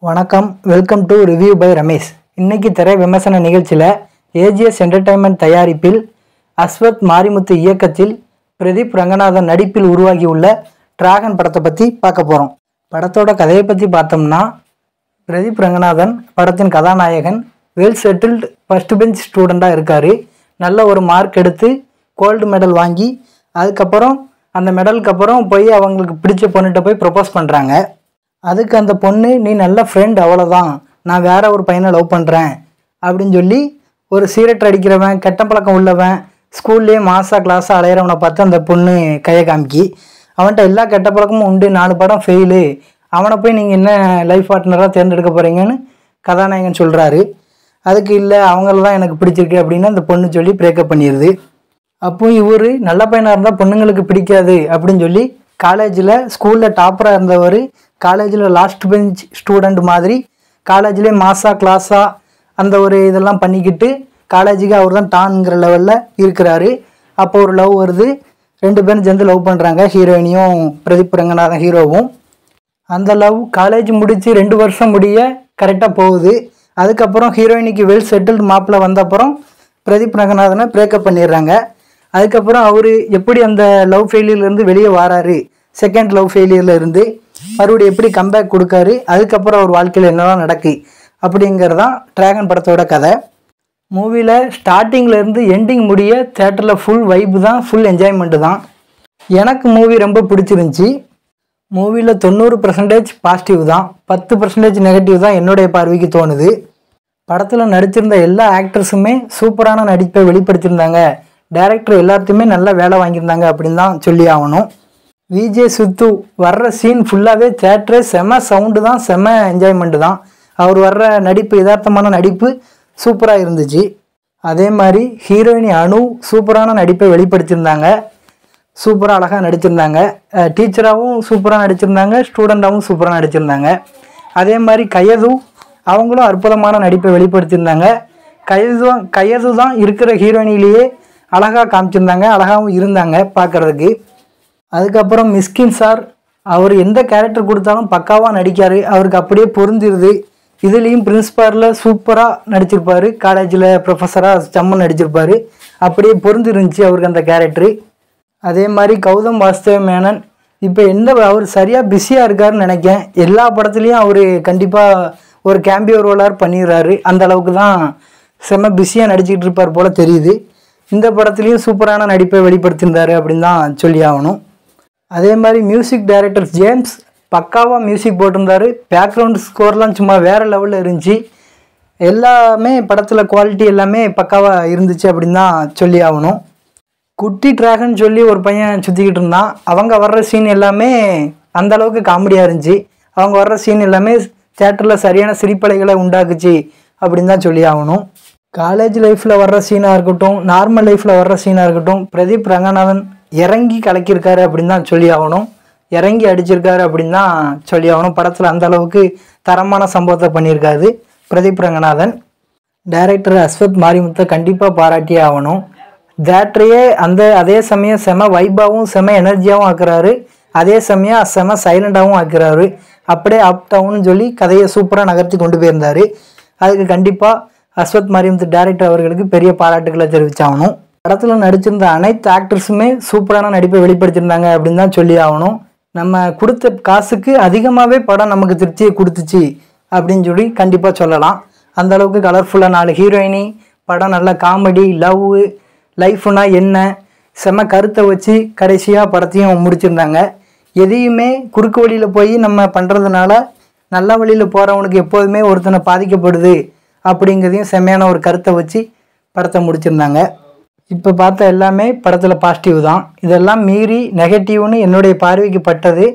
வணக்கம், welcome to review by Ramesh. இன்னைக்கு திரை விமர்சன நிகழ்ச்சியில் ஏஜிஎஸ் என்டர்டைன்மெண்ட் தயாரிப்பில் அஸ்வத் மாரிமுத்து இயக்கத்தில் பிரதீப் ரங்கநாதன் நடிப்பில் உருவாகியுள்ள டிராகன் படத்தை பற்றி பார்க்க போகிறோம். படத்தோட கதையை பற்றி பார்த்தோம்னா, பிரதீப் ரங்கநாதன் படத்தின் கதாநாயகன் வெல் செட்டில்டு ஃபர்ஸ்ட் பெஞ்ச் ஸ்டூடெண்ட்டாக இருக்கார். நல்ல ஒரு மார்க் எடுத்து கோல்டு மெடல் வாங்கி அதுக்கப்புறம் அந்த மெடலுக்கு அப்புறம் போய் அவங்களுக்கு பிடிச்ச பொண்ணுகிட்ட போய் ப்ரப்போஸ் பண்ணுறாங்க. அதுக்கு அந்த பொண்ணு, நீ நல்ல ஃப்ரெண்ட், அவ்வளோதான், நான் வேற ஒரு பையனை லவ் பண்ணுறேன் அப்படின்னு சொல்லி ஒரு சீரட் அடிக்கிறவன், கெட்ட பழக்கம் உள்ளவன், ஸ்கூல்லேயே மாசா கிளாஸாக அலையிறவனை பார்த்து அந்த பொண்ணு கையை காமிக்கி, அவன்கிட்ட எல்லா கெட்ட பழக்கமும் உண்டு, 4 படம் ஃபெயிலு, அவனை போய் நீங்கள் என்ன லைஃப் பார்ட்னராக தேர்ந்தெடுக்க போகிறீங்கன்னு கதாநாயகன் சொல்கிறாரு. அதுக்கு இல்லை, அவங்கள தான் எனக்கு பிடிச்சிருக்கு அப்படின்னு அந்த பொண்ணு சொல்லி பிரேக்கப் பண்ணிடுது. அப்போ இவர் நல்ல பையனாக இருந்தால் பொண்ணுங்களுக்கு பிடிக்காது அப்படின்னு சொல்லி காலேஜில் ஸ்கூலில் டாப்பராக இருந்தவர் காலேஜில் லாஸ்ட் பெஞ்ச் ஸ்டூடெண்ட் மாதிரி காலேஜ்லேயே மாசா கிளாஸாக அந்த ஒரு இதெல்லாம் பண்ணிக்கிட்டு காலேஜுக்கு அவர் தான் டான்ங்கிற லெவலில் இருக்கிறாரு. அப்போ ஒரு லவ் வருது. 2 பேரும் சேர்ந்து லவ் பண்ணுறாங்க, ஹீரோயினியும் பிரதீப் ரங்கநாதன் ஹீரோவும். அந்த லவ் காலேஜ் முடித்து 2 வருஷம் முடிய கரெக்டாக போகுது. அதுக்கப்புறம் ஹீரோயினிக்கு வெல் செட்டில்டு மாப்பிள்ளை வந்த அப்புறம் பிரதீப் ரங்கநாதனை பிரேக்கப் பண்ணிடுறாங்க. அதுக்கப்புறம் அவர் எப்படி அந்த லவ் ஃபெயிலியர்லேருந்து வெளியே வராரு, செகண்ட் லவ் ஃபெயிலியரில் இருந்து மறுபடியும் எப்படி கம்பேக் கொடுக்காரு, அதுக்கப்புறம் அவர் வாழ்க்கையில் என்னெல்லாம் நடக்கு அப்படிங்கிறதான் டிராகன் படத்தோட கதை. மூவியில் ஸ்டார்டிங்லேருந்து எண்டிங் முடிய தேட்டரில் ஃபுல் வைப்பு தான், ஃபுல் என்ஜாய்மெண்ட்டு தான். எனக்கு மூவி ரொம்ப பிடிச்சிருந்துச்சி. மூவியில் 90% பாசிட்டிவ் தான், 10% நெகட்டிவ் தான் என்னுடைய பார்வைக்கு தோணுது. படத்தில் நடிச்சிருந்த எல்லா ஆக்டர்ஸுமே சூப்பரான நடிப்பை வெளிப்படுத்தியிருந்தாங்க. டைரக்டர் எல்லாத்தையுமே நல்ல வேலை வாங்கியிருந்தாங்க அப்படின்னு தான் சொல்லி ஆகணும். விஜே சித்து வர்ற சீன் ஃபுல்லாகவே தேட்டரே செம சவுண்டு தான், செம என்ஜாய்மெண்ட்டு தான். அவர் வர்ற நடிப்பு, யதார்த்தமான நடிப்பு சூப்பராக இருந்துச்சு. அதே மாதிரி ஹீரோயினி அனு சூப்பரான நடிப்பை வெளிப்படுத்தியிருந்தாங்க. சூப்பராக அழகாக நடிச்சிருந்தாங்க. டீச்சராகவும் சூப்பராக நடிச்சிருந்தாங்க, ஸ்டூடெண்ட்டாகவும் சூப்பராக நடிச்சிருந்தாங்க. அதே மாதிரி கயது, அவங்களும் அற்புதமான நடிப்பை வெளிப்படுத்தியிருந்தாங்க. கயது தான் இருக்கிற ஹீரோயினிலேயே அழகாக காமிச்சிருந்தாங்க, அழகாகவும் இருந்தாங்க பார்க்குறதுக்கு. அதுக்கப்புறம் மிஸ்கின் சார், அவர் எந்த கேரக்டர் கொடுத்தாலும் பக்காவாக நடிக்கார், அவருக்கு அப்படியே பொருந்திருது. இதுலேயும் பிரின்ஸ்பாலில் சூப்பராக நடிச்சிருப்பார், காலேஜில் ப்ரொஃபஸராக செம்ம நடிச்சிருப்பார், அப்படியே பொருந்திருந்துச்சு அவருக்கு அந்த கேரக்டரு. அதே மாதிரி கௌதம் வாசுதேவ மேனன் இப்போ அவர் சரியாக பிஸியாக இருக்காருன்னு நினைக்கேன். எல்லா படத்துலேயும் அவர் கண்டிப்பாக ஒரு கேம்பியோ ரோலாக பண்ணிடுறாரு. அந்த அளவுக்கு தான் செம்ம பிஸியாக நடிச்சிக்கிட்டு இருப்பார் போல் தெரியுது. இந்த படத்துலேயும் சூப்பரான நடிப்பை வெளிப்படுத்தியிருந்தார் அப்படின்னு தான் சொல்லி ஆகணும். அதே மாதிரி மியூசிக் டைரக்டர் ஜேம்ஸ் பக்காவாக மியூசிக் போட்டிருந்தார். பேக்ரவுண்ட் ஸ்கோர்லாம் சும்மா வேறு லெவலில் இருந்துச்சு. எல்லாமே படத்தில் குவாலிட்டி எல்லாமே பக்காவாக இருந்துச்சு அப்படின்னு தான் சொல்லி ஆகணும். குட்டி டிராகன் சொல்லி ஒரு பையன் சுற்றிக்கிட்டு இருந்தான். அவங்க வர்ற சீன் எல்லாமே அந்தளவுக்கு காமெடியாக இருந்துச்சு. அவங்க வர்ற சீன் எல்லாமே தேட்டரில் சரியான சிரிப்பலைகளை உண்டாக்குச்சு அப்படின்னு தான் சொல்லி ஆகணும். காலேஜ் லைஃப்பில் வர்ற சீனாக இருக்கட்டும், நார்மல் லைஃப்பில் வர்ற சீனாக இருக்கட்டும், பிரதீப் ரங்கநாதன் இறங்கி கலக்கியிருக்காரு அப்படின்னு தான் சொல்லி ஆகணும். இறங்கி அடிச்சிருக்காரு அப்படின்னு தான் சொல்லி ஆகணும். படத்தில் அந்த அளவுக்கு தரமான சம்பவத்தை பண்ணியிருக்காரு பிரதீப் ரங்கநாதன். டைரக்டர் அஸ்வத் மாரிமுத்தை கண்டிப்பாக பாராட்டியே ஆகணும். தேட்டரையே அதே சமயம் செம வைபாகவும் செம எனர்ஜியாகவும் ஆக்குறாரு, அதே சமயம் செம சைலண்டாகவும் ஆக்குறாரு. அப்படியே அப் டவுன்னு சொல்லி கதையை சூப்பராக நகர்த்தி கொண்டு போயிருந்தார். அதுக்கு கண்டிப்பாக அஸ்வத் மாரிமுத்து டைரக்டர் அவர்களுக்கு பெரிய பாராட்டுகளை தெரிவிச்சாகணும். படத்தில் நடிச்சிருந்த அனைத்து ஆக்டர்ஸுமே சூப்பரான நடிப்பை வெளிப்படுத்தியிருந்தாங்க அப்படின்னு தான் சொல்லி ஆகணும். நம்ம கொடுத்த காசுக்கு அதிகமாகவே படம் நமக்கு திருப்தியை கொடுத்துச்சு அப்படின்னு சொல்லி கண்டிப்பாக சொல்லலாம். அந்தளவுக்கு கலர்ஃபுல்லாக 4 ஹீரோயினி, படம் நல்ல காமெடி, லவ், லைஃப்னா என்ன, செம்ம கருத்தை வச்சு கடைசியாக படத்தையும் முடிச்சிருந்தாங்க. எதையுமே குறுக்கு வழியில் போய் நம்ம பண்ணுறதுனால நல்ல வழியில் போகிறவனுக்கு எப்போதுமே ஒருத்தனை பாதிக்கப்படுது அப்படிங்கிறதையும் செம்மையான ஒரு கருத்தை வச்சு படத்தை முடிச்சிருந்தாங்க. இப்போ பார்த்த எல்லாமே படத்தில் பாசிட்டிவ் தான். இதெல்லாம் மீறி நெகட்டிவ்னு என்னுடைய பார்வைக்கு பட்டது.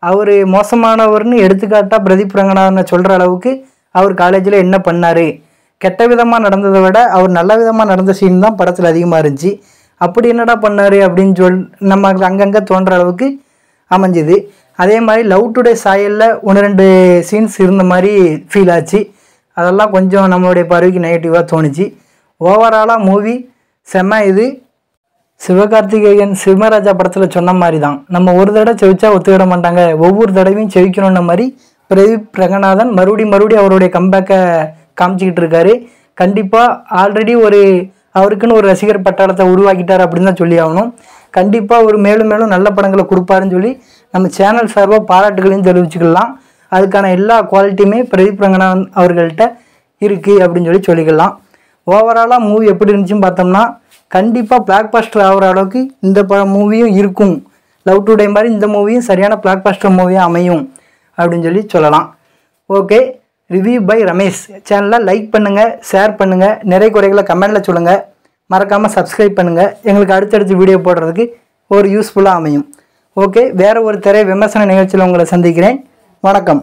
அவர் மோசமானவர்னு எடுத்துக்காட்டாக பிரதீப் ரங்கநாதனை சொல்கிற அளவுக்கு அவர் காலேஜில் என்ன பண்ணார், கெட்ட விதமாக நடந்ததை விட அவர் நல்ல விதமாக நடந்த சீன் தான் படத்தில் அதிகமாக இருந்துச்சு. அப்படி என்னடா பண்ணார் அப்படின்னு நம்ம அங்கங்கே தோன்ற அளவுக்கு அமைஞ்சுது. அதே மாதிரி லவ் டுடே சாயலில் 1-2 சீன்ஸ் இருந்த மாதிரி ஃபீல் ஆச்சு. அதெல்லாம் கொஞ்சம் நம்மளுடைய பார்வைக்கு நெகட்டிவாக தோணுச்சு. ஓவராலாக மூவி செம்ம. இது சிவகார்த்திகேயன் சிம்மராஜா படத்தில் சொன்ன மாதிரி தான், நம்ம ஒரு தடவை செவிச்சா ஒத்துக்கிட மாட்டாங்க, ஒவ்வொரு தடவையும் செவிக்கணுன்ன மாதிரி பிரதீப் ரங்கநாதன் மறுபடியும் அவருடைய கம்பேக்கை காமிச்சிக்கிட்டு இருக்காரு. கண்டிப்பாக ஆல்ரெடி அவருக்குன்னு ஒரு ரசிகர் பட்டாளத்தை உருவாக்கிட்டார் அப்படின்னு தான் சொல்லி ஆகணும். கண்டிப்பாக ஒரு மேலும் நல்ல படங்களை கொடுப்பாருன்னு சொல்லி நம்ம சேனல் சார்பாக பாராட்டுகளையும் தெரிவிச்சுக்கலாம். அதுக்கான எல்லா குவாலிட்டியுமே பிரதீப் ரங்கநாதன் அவர்கள்ட்ட இருக்குது அப்படின்னு சொல்லிக்கலாம். ஓவராலாக மூவி எப்படி இருந்துச்சுன்னு பார்த்தோம்னா கண்டிப்பாக பிளாக் பஸ்டர் ஆகிற அளவுக்கு இந்த மூவியும் இருக்கும். லவ் டுடே மாதிரி இந்த மூவியும் சரியான பிளாக் பஸ்டர் மூவியாக அமையும் அப்படின்னு சொல்லலாம். ஓகே, ரிவ்யூ பை ரமேஷ் சேனலை லைக் பண்ணுங்கள், ஷேர் பண்ணுங்கள், நிறைய குறைகளை கமெண்டில் சொல்லுங்கள், மறக்காமல் சப்ஸ்கிரைப் பண்ணுங்கள். எங்களுக்கு அடுத்தடுத்து வீடியோ போடுறதுக்கு ஒரு யூஸ்ஃபுல்லாக அமையும். ஓகே, வேறு ஒரு திரை விமர்சன நிகழ்ச்சியில் உங்களை சந்திக்கிறேன். வணக்கம்.